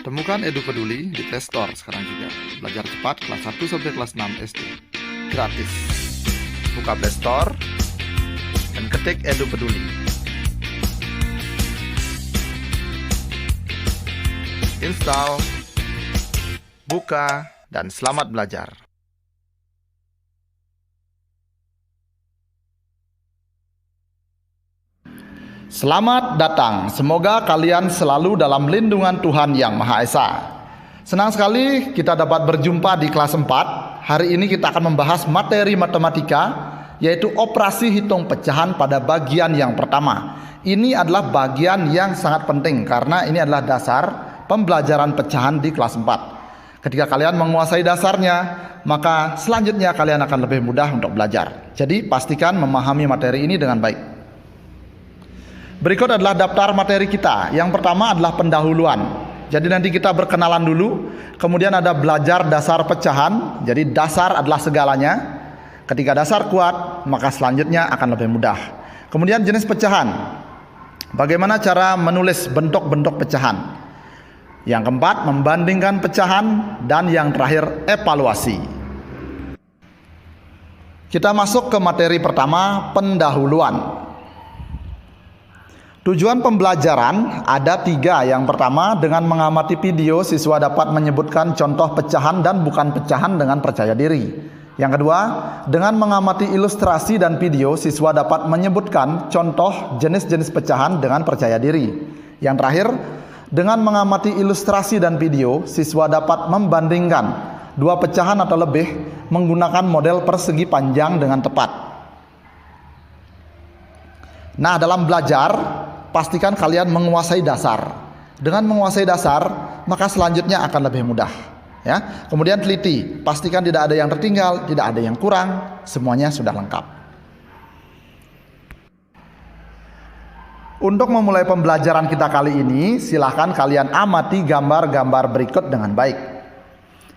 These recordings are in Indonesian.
Temukan Edu Peduli di Play Store sekarang juga. Belajar cepat kelas 1 sampai kelas 6 SD. Gratis. Buka Play Store dan ketik Edu Peduli. Install, buka, dan selamat belajar. Selamat datang, semoga kalian selalu dalam lindungan Tuhan Yang Maha Esa. Senang sekali kita dapat berjumpa di kelas 4. Hari ini kita akan membahas materi matematika, yaitu operasi hitung pecahan pada bagian yang pertama. Ini adalah bagian yang sangat penting karena ini adalah dasar pembelajaran pecahan di kelas 4. Ketika kalian menguasai dasarnya, maka selanjutnya kalian akan lebih mudah untuk belajar. Jadi pastikan memahami materi ini dengan baik. Berikut adalah daftar materi kita. Yang pertama adalah pendahuluan. Jadi nanti kita berkenalan dulu. Kemudian ada belajar dasar pecahan. Jadi dasar adalah segalanya. Ketika dasar kuat, maka selanjutnya akan lebih mudah. Kemudian jenis pecahan. Bagaimana cara menulis bentuk-bentuk pecahan. Yang keempat, membandingkan pecahan. Dan yang terakhir, evaluasi. Kita masuk ke materi pertama, pendahuluan. Tujuan pembelajaran ada 3. Yang pertama, dengan mengamati video, siswa dapat menyebutkan contoh pecahan dan bukan pecahan dengan percaya diri. Yang kedua, dengan mengamati ilustrasi dan video, siswa dapat menyebutkan contoh jenis-jenis pecahan dengan percaya diri. Yang terakhir, dengan mengamati ilustrasi dan video, siswa dapat membandingkan 2 pecahan atau lebih menggunakan model persegi panjang dengan tepat. Nah, dalam belajar, pastikan kalian menguasai dasar. Dengan menguasai dasar, maka selanjutnya akan lebih mudah. Ya. Kemudian teliti, pastikan tidak ada yang tertinggal, tidak ada yang kurang, semuanya sudah lengkap. Untuk memulai pembelajaran kita kali ini, silahkan kalian amati gambar-gambar berikut dengan baik.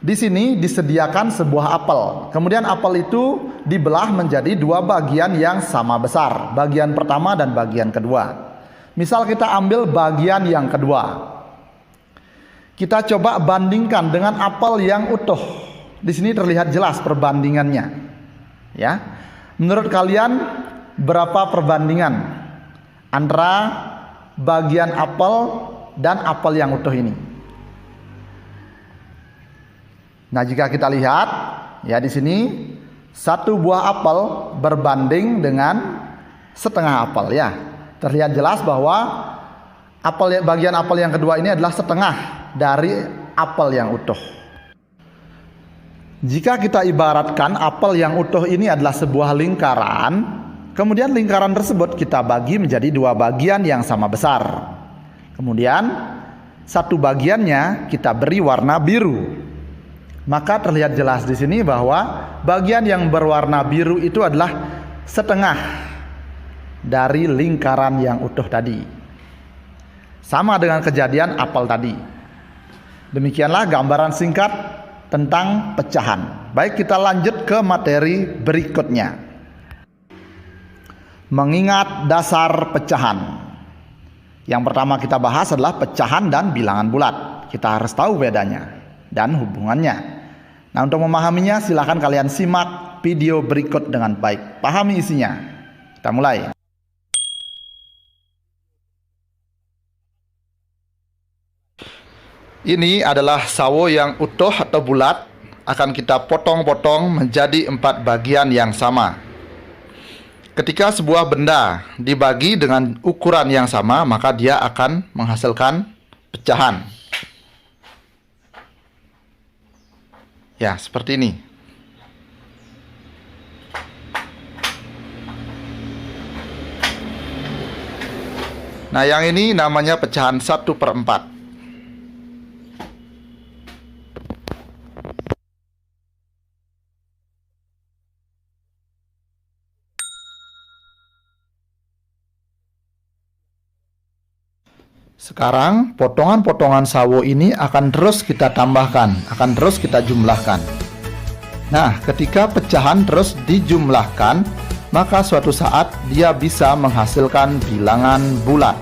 Di sini disediakan sebuah apel. Kemudian apel itu dibelah menjadi 2 bagian yang sama besar, bagian pertama dan bagian kedua. Misal kita ambil bagian yang kedua. Kita coba bandingkan dengan apel yang utuh. Di sini terlihat jelas perbandingannya. Ya. Menurut kalian berapa perbandingan antara bagian apel dan apel yang utuh ini? Nah, jika kita lihat ya di sini 1 buah apel berbanding dengan setengah apel ya. Terlihat jelas bahwa bagian apel yang kedua ini adalah setengah dari apel yang utuh. Jika kita ibaratkan apel yang utuh ini adalah sebuah lingkaran, kemudian lingkaran tersebut kita bagi menjadi 2 bagian yang sama besar. Kemudian 1 bagiannya kita beri warna biru. Maka terlihat jelas di sini bahwa bagian yang berwarna biru itu adalah setengah dari lingkaran yang utuh tadi. Sama dengan kejadian apel tadi. Demikianlah gambaran singkat tentang pecahan. Baik, kita lanjut ke materi berikutnya. Mengingat dasar pecahan. Yang pertama kita bahas adalah pecahan dan bilangan bulat. Kita harus tahu bedanya dan hubungannya. Nah, untuk memahaminya silahkan kalian simak video berikut dengan baik. Pahami isinya. Kita mulai. Ini adalah sawo yang utuh atau bulat. Akan kita potong-potong menjadi 4 bagian yang sama. Ketika sebuah benda dibagi dengan ukuran yang sama, maka dia akan menghasilkan pecahan. Ya, seperti ini. Nah, yang ini namanya pecahan 1/4. Sekarang potongan-potongan sawo ini akan terus kita tambahkan, akan terus kita jumlahkan. Nah, ketika pecahan terus dijumlahkan, maka suatu saat dia bisa menghasilkan bilangan bulat.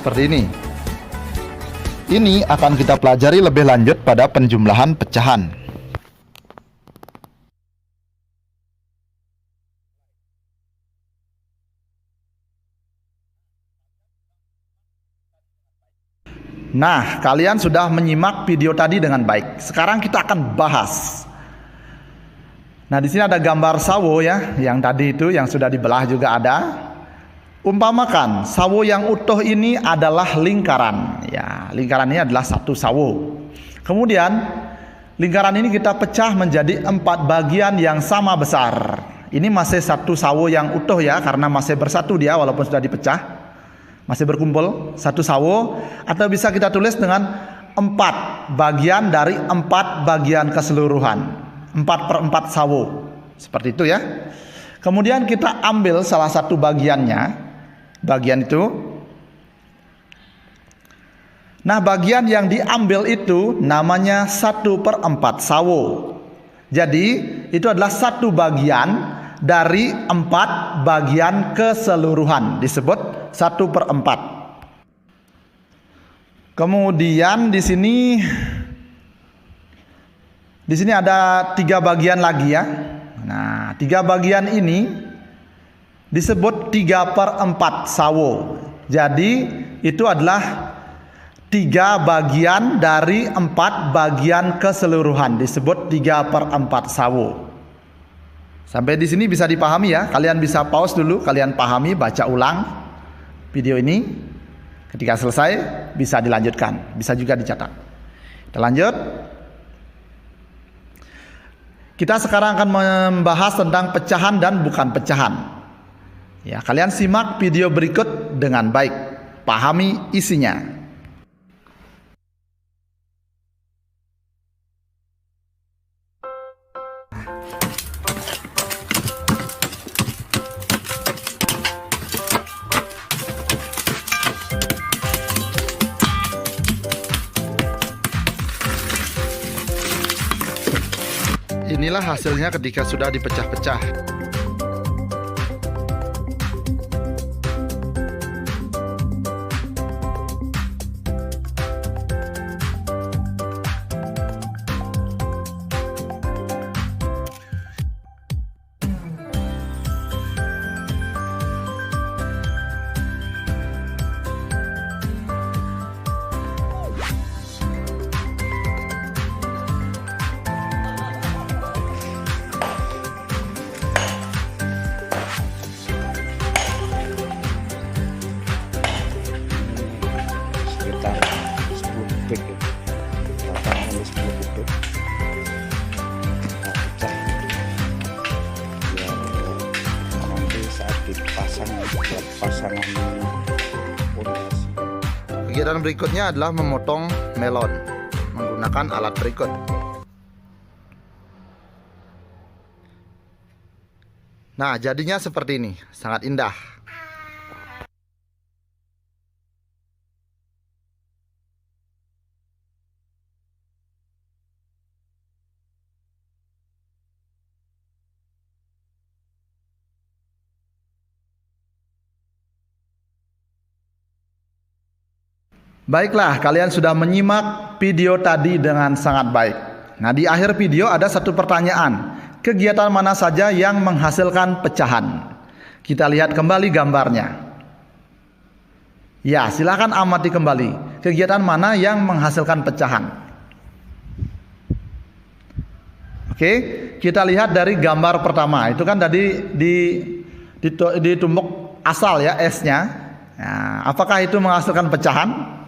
seperti ini. Ini akan kita pelajari lebih lanjut pada penjumlahan pecahan. Nah, kalian sudah menyimak video tadi dengan baik. Sekarang kita akan bahas. Nah, di sini ada gambar sawo ya, yang tadi itu yang sudah dibelah juga ada. Umpamakan sawo yang utuh ini adalah lingkaran. Ya, lingkaran ini adalah satu sawo. Kemudian lingkaran ini kita pecah menjadi 4 bagian yang sama besar. Ini masih satu sawo yang utuh ya, karena masih bersatu dia walaupun sudah dipecah. Masih berkumpul satu sawo, atau bisa kita tulis dengan 4 bagian dari 4 bagian keseluruhan, 4/4 sawo, seperti itu ya. Kemudian kita ambil salah satu bagiannya, bagian itu. Nah, bagian yang diambil itu namanya 1/4 sawo. Jadi itu adalah satu bagian dari 4 bagian keseluruhan, disebut 1/4. Kemudian di sini ada 3 bagian lagi ya. Nah, 3 bagian ini disebut 3/4 sawo. Jadi itu adalah 3 bagian dari 4 bagian keseluruhan, disebut 3/4 sawo. Sampai di sini bisa dipahami ya. Kalian bisa pause dulu, kalian pahami, baca ulang video ini. Ketika selesai bisa dilanjutkan, bisa juga dicatat. Kita lanjut. Kita sekarang akan membahas tentang pecahan dan bukan pecahan. Ya, kalian simak video berikut dengan baik, pahami isinya. Inilah hasilnya ketika sudah dipecah-pecah. Kegiatan berikutnya adalah memotong melon menggunakan alat berikut. Nah, jadinya seperti ini, sangat indah. Baiklah, kalian sudah menyimak video tadi dengan sangat baik. Nah, di akhir video ada satu pertanyaan. Kegiatan mana saja yang menghasilkan pecahan? Kita lihat kembali gambarnya. Ya, silakan amati kembali. Kegiatan mana yang menghasilkan pecahan? Oke, kita lihat dari gambar pertama. Itu kan tadi ditumbuk asal ya, S-nya. Nah, apakah itu menghasilkan pecahan?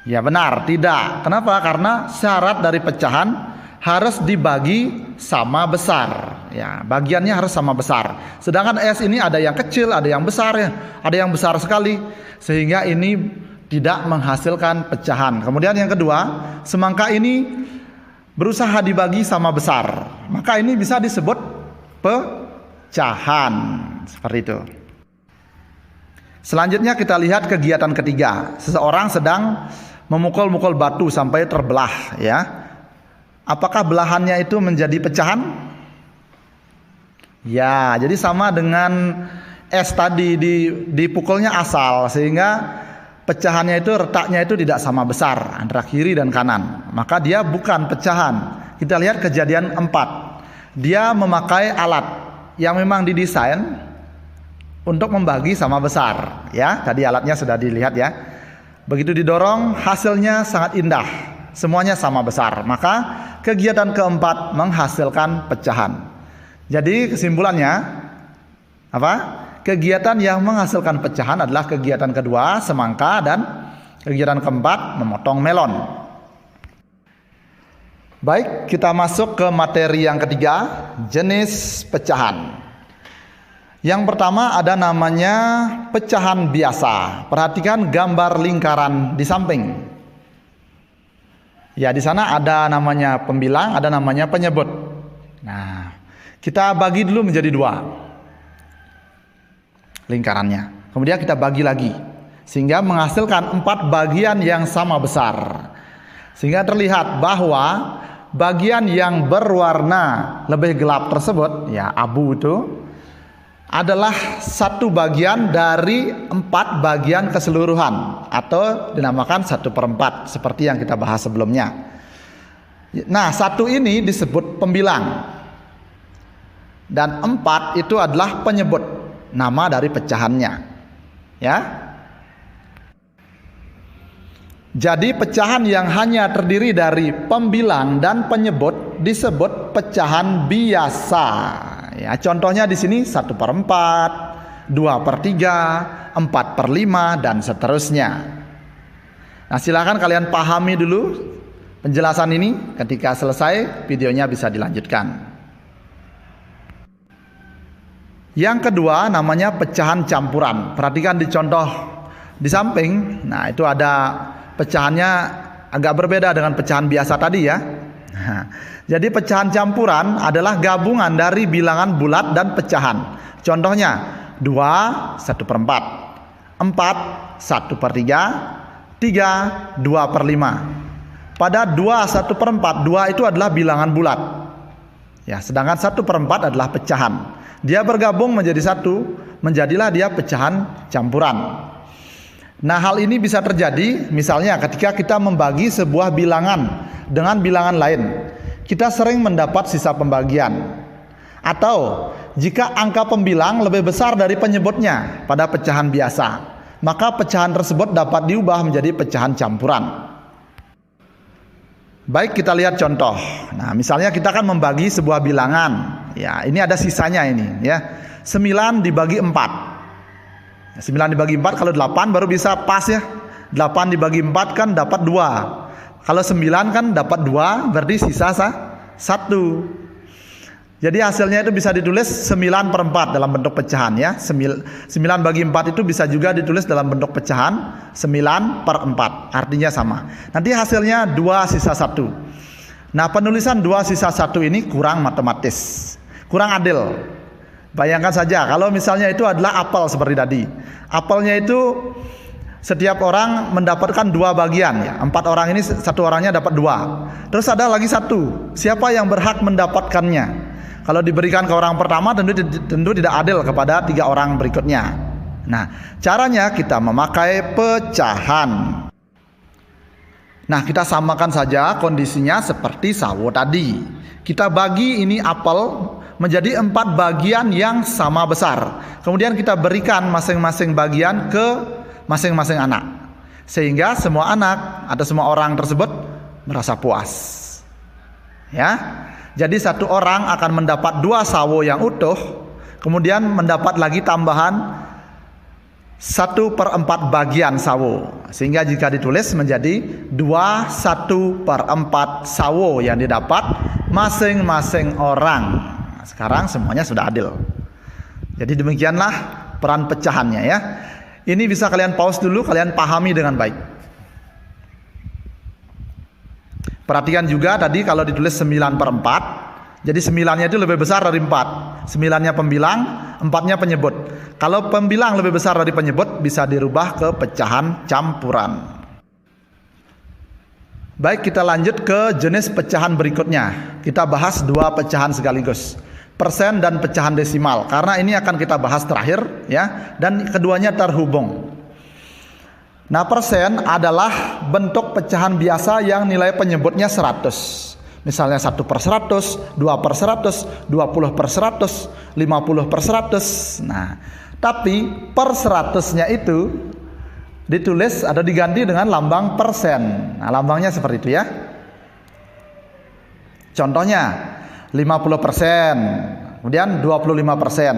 Ya benar, tidak. Kenapa? Karena syarat dari pecahan harus dibagi sama besar. Ya, bagiannya harus sama besar. Sedangkan S ini ada yang kecil, ada yang besar ya, ada yang besar sekali, sehingga ini tidak menghasilkan pecahan. Kemudian yang kedua, semangka ini berusaha dibagi sama besar, maka ini bisa disebut pecahan. Seperti itu. Selanjutnya kita lihat kegiatan ketiga. Seseorang sedang memukul-mukul batu sampai terbelah ya. Apakah belahannya itu menjadi pecahan? Ya, jadi sama dengan es tadi dipukulnya asal, sehingga pecahannya itu retaknya itu tidak sama besar antara kiri dan kanan. Maka dia bukan pecahan. Kita lihat kejadian 4. Dia memakai alat yang memang didesain untuk membagi sama besar. Ya, tadi alatnya sudah dilihat ya. Begitu didorong, hasilnya sangat indah. Semuanya sama besar. Maka kegiatan keempat menghasilkan pecahan. Jadi kesimpulannya apa? Kegiatan yang menghasilkan pecahan adalah kegiatan kedua, semangka, dan kegiatan keempat, memotong melon. Baik, kita masuk ke materi yang ketiga, jenis pecahan. Yang pertama ada namanya pecahan biasa. Perhatikan gambar lingkaran di samping. Ya, di sana ada namanya pembilang, ada namanya penyebut. Nah, kita bagi dulu menjadi 2 lingkarannya. Kemudian kita bagi lagi sehingga menghasilkan 4 bagian yang sama besar. Sehingga terlihat bahwa bagian yang berwarna lebih gelap tersebut, ya abu itu, adalah satu bagian dari 4 bagian keseluruhan atau dinamakan 1/4 seperti yang kita bahas sebelumnya. Nah, 1 ini disebut pembilang dan 4 itu adalah penyebut, nama dari pecahannya. Ya. Jadi pecahan yang hanya terdiri dari pembilang dan penyebut disebut pecahan biasa. Ya, contohnya di sini 1/4, 2/3, 4/5 dan seterusnya. Nah, silakan kalian pahami dulu penjelasan ini. Ketika selesai, videonya bisa dilanjutkan. Yang kedua namanya pecahan campuran. Perhatikan di contoh di samping. Nah, itu ada pecahannya agak berbeda dengan pecahan biasa tadi ya. Nah, jadi pecahan campuran adalah gabungan dari bilangan bulat dan pecahan. Contohnya 2, 1/4, 4, 1/3, 3, 2/5. Pada 2, 1/4, 2 itu adalah bilangan bulat. Ya, sedangkan 1/4 adalah pecahan. Dia bergabung menjadi 1, menjadilah dia pecahan campuran. Nah, hal ini bisa terjadi misalnya ketika kita membagi sebuah bilangan dengan bilangan lain. Kita sering mendapat sisa pembagian. Atau jika angka pembilang lebih besar dari penyebutnya pada pecahan biasa, maka pecahan tersebut dapat diubah menjadi pecahan campuran. Baik, kita lihat contoh. Nah, misalnya kita akan membagi sebuah bilangan. Ya, ini ada sisanya ini ya. 9 dibagi 4. 9 dibagi 4 kalau 8 baru bisa pas ya. 8 dibagi 4 kan dapat 2. Kalau 9 kan dapat 2, berarti sisa 1. Jadi hasilnya itu bisa ditulis 9/4 dalam bentuk pecahan ya. 9 bagi 4 itu bisa juga ditulis dalam bentuk pecahan 9/4. Artinya sama. Nanti hasilnya 2 sisa 1. Nah, penulisan 2 sisa 1 ini kurang matematis, kurang adil. Bayangkan saja kalau misalnya itu adalah apel seperti tadi. Apelnya itu setiap orang mendapatkan 2 bagian ya. 4 orang ini 1 orangnya dapat 2. Terus ada lagi 1. Siapa yang berhak mendapatkannya? Kalau diberikan ke orang pertama tentu tidak adil kepada 3 orang berikutnya. Nah, caranya kita memakai pecahan. Nah, kita samakan saja kondisinya seperti sawo tadi. Kita bagi ini apel menjadi 4 bagian yang sama besar. Kemudian kita berikan masing-masing bagian ke masing-masing anak. Sehingga semua anak atau semua orang tersebut merasa puas. Ya. Jadi 1 orang akan mendapat 2 sawo yang utuh, kemudian mendapat lagi tambahan 1/4 bagian sawo. Sehingga jika ditulis menjadi 1/4 sawo yang didapat masing-masing orang. Nah, sekarang semuanya sudah adil. Jadi demikianlah peran pecahannya ya. Ini bisa kalian pause dulu, kalian pahami dengan baik. Perhatikan juga tadi kalau ditulis 9/4, jadi 9-nya itu lebih besar dari 4. 9-nya pembilang, 4-nya penyebut. Kalau pembilang lebih besar dari penyebut, bisa dirubah ke pecahan campuran. Baik, kita lanjut ke jenis pecahan berikutnya. Kita bahas 2 pecahan sekaligus. persen dan pecahan desimal, karena ini akan kita bahas terakhir ya, dan keduanya terhubung. Nah, persen adalah bentuk pecahan biasa yang nilai penyebutnya 100. Misalnya 1/100, 2/100, 20/100, 50/100. Nah, tapi per 100-nya itu ditulis atau diganti dengan lambang persen. Nah, lambangnya seperti itu ya. Contohnya 50%, kemudian 25%.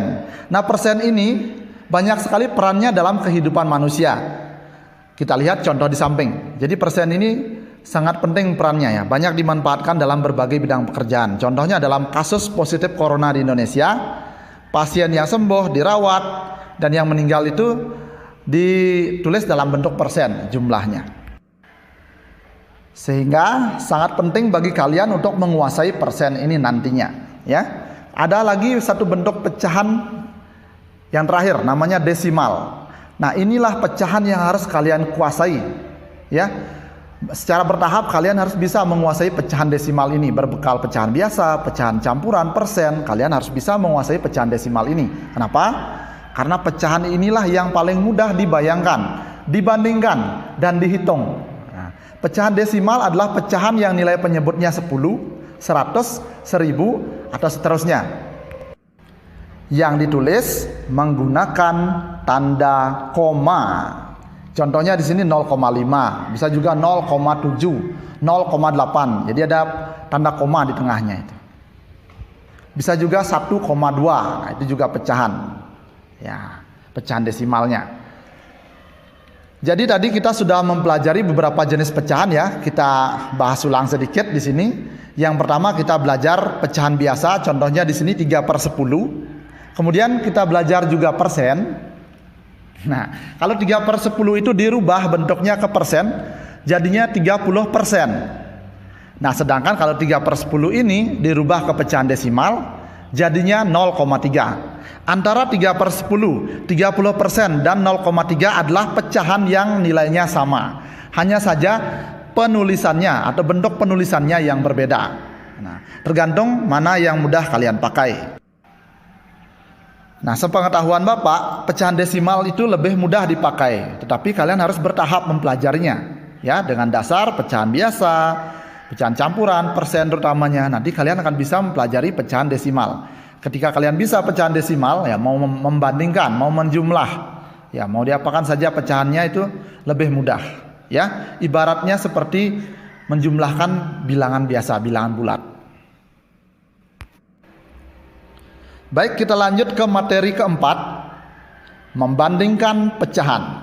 Nah, persen ini banyak sekali perannya dalam kehidupan manusia. Kita lihat contoh di samping. Jadi persen ini sangat penting perannya ya. Banyak dimanfaatkan dalam berbagai bidang pekerjaan. Contohnya dalam kasus positif corona di Indonesia, pasien yang sembuh, dirawat, dan yang meninggal itu ditulis dalam bentuk persen jumlahnya. Sehingga sangat penting bagi kalian untuk menguasai persen ini nantinya ya. Ada lagi satu bentuk pecahan yang terakhir, namanya desimal. Nah, inilah pecahan yang harus kalian kuasai ya. Secara bertahap kalian harus bisa menguasai pecahan desimal ini. Berbekal pecahan biasa, pecahan campuran, persen, kalian harus bisa menguasai pecahan desimal ini. Kenapa? Karena pecahan inilah yang paling mudah dibayangkan, dibandingkan, dan dihitung. Nah, pecahan desimal adalah pecahan yang nilai penyebutnya 10, 100, 1000, atau seterusnya, yang ditulis menggunakan tanda koma. Contohnya di sini 0,5, bisa juga 0,7, 0,8. Jadi ada tanda koma di tengahnya itu. Bisa juga 1,2. Nah, itu juga pecahan. Ya, pecahan desimalnya. Jadi tadi kita sudah mempelajari beberapa jenis pecahan ya. Kita bahas ulang sedikit di sini. Yang pertama kita belajar pecahan biasa, contohnya di sini 3/10. Kemudian kita belajar juga persen. Nah, kalau 3/10 itu dirubah bentuknya ke persen, jadinya 30%. Nah, sedangkan kalau 3/10 ini dirubah ke pecahan desimal, jadinya 0,3. Antara 3/10, 30% dan 0,3 adalah pecahan yang nilainya sama. Hanya saja penulisannya atau bentuk penulisannya yang berbeda. Nah, tergantung mana yang mudah kalian pakai. Nah, sepengetahuan Bapak, pecahan desimal itu lebih mudah dipakai, tetapi kalian harus bertahap mempelajarinya, ya, dengan dasar pecahan biasa, pecahan campuran, persen terutamanya. Nanti kalian akan bisa mempelajari pecahan desimal. Ketika kalian bisa pecahan desimal, ya, mau membandingkan, mau menjumlah, ya, mau diapakan saja pecahannya itu lebih mudah, ya. Ibaratnya seperti menjumlahkan bilangan biasa, bilangan bulat. Baik, kita lanjut ke materi keempat, membandingkan pecahan.